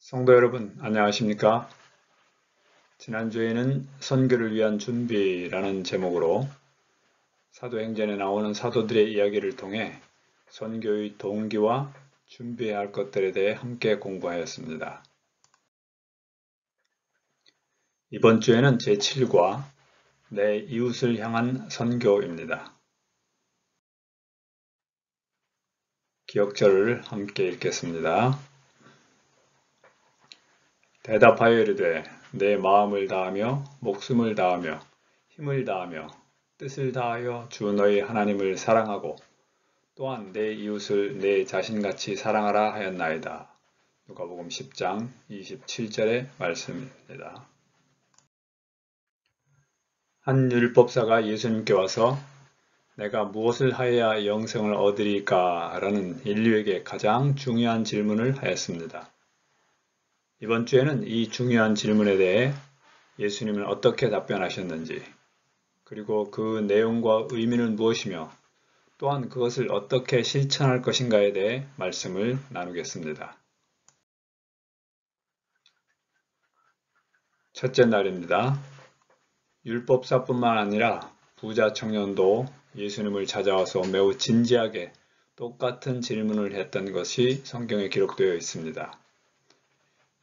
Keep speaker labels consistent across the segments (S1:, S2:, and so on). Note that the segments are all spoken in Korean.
S1: 성도 여러분, 안녕하십니까? 지난주에는 선교를 위한 준비라는 제목으로 사도행전에 나오는 사도들의 이야기를 통해 선교의 동기와 준비해야 할 것들에 대해 함께 공부하였습니다. 이번 주에는 제7과 내 이웃을 향한 선교입니다. 기억절을 함께 읽겠습니다. 대답하여 이르되 내 마음을 다하며 목숨을 다하며 힘을 다하며 뜻을 다하여 주 너희 하나님을 사랑하고 또한 내 이웃을 내 자신같이 사랑하라 하였나이다. 누가복음 10장 27절의 말씀입니다. 한 율법사가 예수님께 와서 내가 무엇을 하여야 영생을 얻으리까? 라는 인류에게 가장 중요한 질문을 하였습니다. 이번 주에는 이 중요한 질문에 대해 예수님은 어떻게 답변하셨는지, 그리고 그 내용과 의미는 무엇이며 또한 그것을 어떻게 실천할 것인가에 대해 말씀을 나누겠습니다. 첫째 날입니다. 율법사뿐만 아니라 부자 청년도 예수님을 찾아와서 매우 진지하게 똑같은 질문을 했던 것이 성경에 기록되어 있습니다.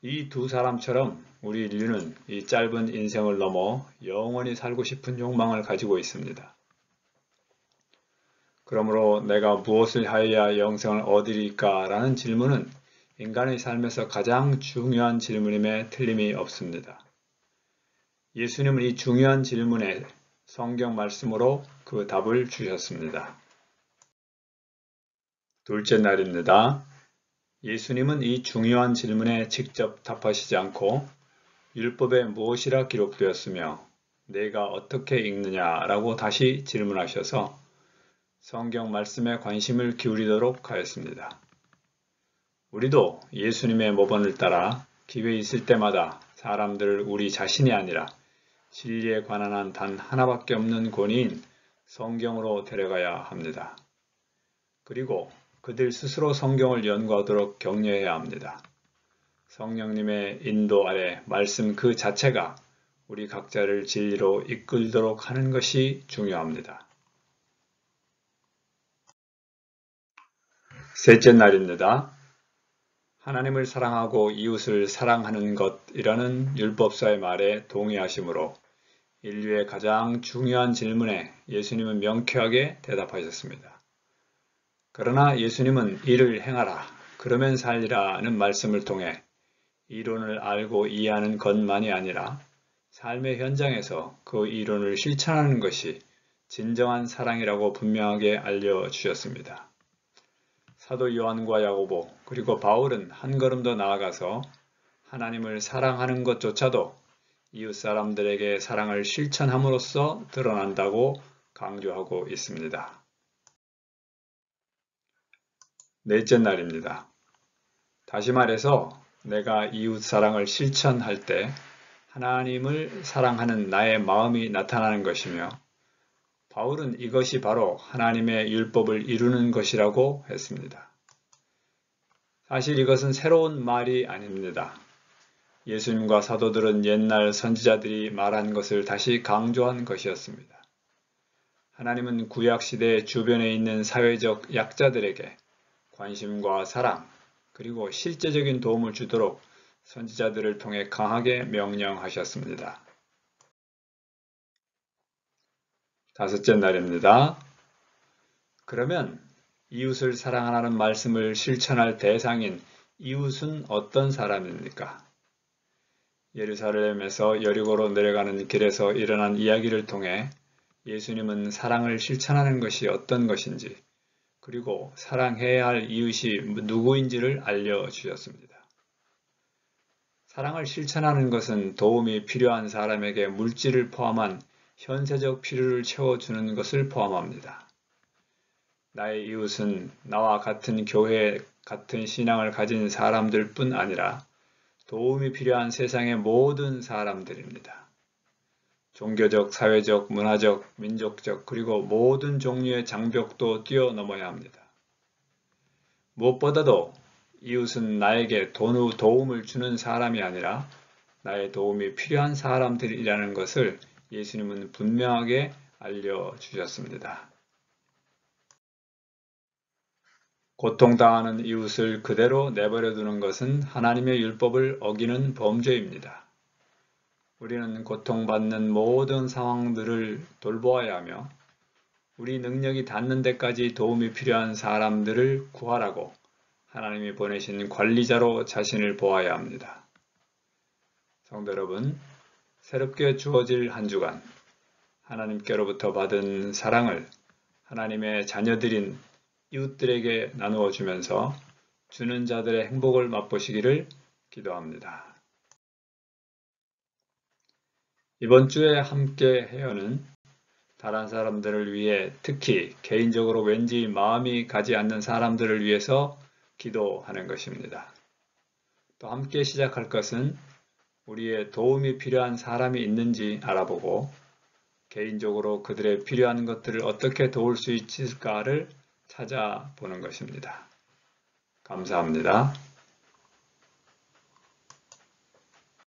S1: 이 두 사람처럼 우리 인류는 이 짧은 인생을 넘어 영원히 살고 싶은 욕망을 가지고 있습니다. 그러므로 내가 무엇을 하여야 영생을 얻으리까? 라는 질문은 인간의 삶에서 가장 중요한 질문임에 틀림이 없습니다. 예수님은 이 중요한 질문에 성경 말씀으로 그 답을 주셨습니다. 둘째 날입니다. 예수님은 이 중요한 질문에 직접 답하시지 않고 율법에 무엇이라 기록되었으며 내가 어떻게 읽느냐라고 다시 질문하셔서 성경 말씀에 관심을 기울이도록 하였습니다. 우리도 예수님의 모본을 따라 기회 있을 때마다 사람들을 우리 자신이 아니라 진리에 관한 한 단 하나밖에 없는 권위인 성경으로 데려가야 합니다. 그리고 그들 스스로 성경을 연구하도록 격려해야 합니다. 성령님의 인도 아래 말씀 그 자체가 우리 각자를 진리로 이끌도록 하는 것이 중요합니다. 셋째 날입니다. 하나님을 사랑하고 이웃을 사랑하는 것이라는 율법사의 말에 동의하시므로 인류의 가장 중요한 질문에 예수님은 명쾌하게 대답하셨습니다. 그러나 예수님은 이를 행하라, 그러면 살리라는 말씀을 통해 이론을 알고 이해하는 것만이 아니라 삶의 현장에서 그 이론을 실천하는 것이 진정한 사랑이라고 분명하게 알려주셨습니다. 사도 요한과 야고보 그리고 바울은 한 걸음 더 나아가서 하나님을 사랑하는 것조차도 이웃 사람들에게 사랑을 실천함으로써 드러난다고 강조하고 있습니다. 넷째 날입니다. 다시 말해서 내가 이웃 사랑을 실천할 때 하나님을 사랑하는 나의 마음이 나타나는 것이며 바울은 이것이 바로 하나님의 율법을 이루는 것이라고 했습니다. 사실 이것은 새로운 말이 아닙니다. 예수님과 사도들은 옛날 선지자들이 말한 것을 다시 강조한 것이었습니다. 하나님은 구약시대 주변에 있는 사회적 약자들에게 관심과 사랑, 그리고 실제적인 도움을 주도록 선지자들을 통해 강하게 명령하셨습니다. 다섯째 날입니다. 그러면 이웃을 사랑하라는 말씀을 실천할 대상인 이웃은 어떤 사람입니까? 예루살렘에서 여리고로 내려가는 길에서 일어난 이야기를 통해 예수님은 사랑을 실천하는 것이 어떤 것인지 그리고 사랑해야 할 이웃이 누구인지를 알려주셨습니다. 사랑을 실천하는 것은 도움이 필요한 사람에게 물질을 포함한 현세적 필요를 채워주는 것을 포함합니다. 나의 이웃은 나와 같은 교회, 같은 신앙을 가진 사람들 뿐 아니라 도움이 필요한 세상의 모든 사람들입니다. 종교적, 사회적, 문화적, 민족적, 그리고 모든 종류의 장벽도 뛰어넘어야 합니다. 무엇보다도 이웃은 나에게 도움을 주는 사람이 아니라 나의 도움이 필요한 사람들이라는 것을 예수님은 분명하게 알려주셨습니다. 고통당하는 이웃을 그대로 내버려 두는 것은 하나님의 율법을 어기는 범죄입니다. 우리는 고통받는 모든 상황들을 돌보아야 하며 우리 능력이 닿는 데까지 도움이 필요한 사람들을 구하라고 하나님이 보내신 관리자로 자신을 보아야 합니다. 성도 여러분, 새롭게 주어질 한 주간 하나님께로부터 받은 사랑을 하나님의 자녀들인 이웃들에게 나누어 주면서 주는 자들의 행복을 맛보시기를 기도합니다. 이번 주에 함께 해요는 다른 사람들을 위해 특히 개인적으로 왠지 마음이 가지 않는 사람들을 위해서 기도하는 것입니다. 또 함께 시작할 것은 우리의 도움이 필요한 사람이 있는지 알아보고 개인적으로 그들의 필요한 것들을 어떻게 도울 수 있을까를 찾아보는 것입니다. 감사합니다.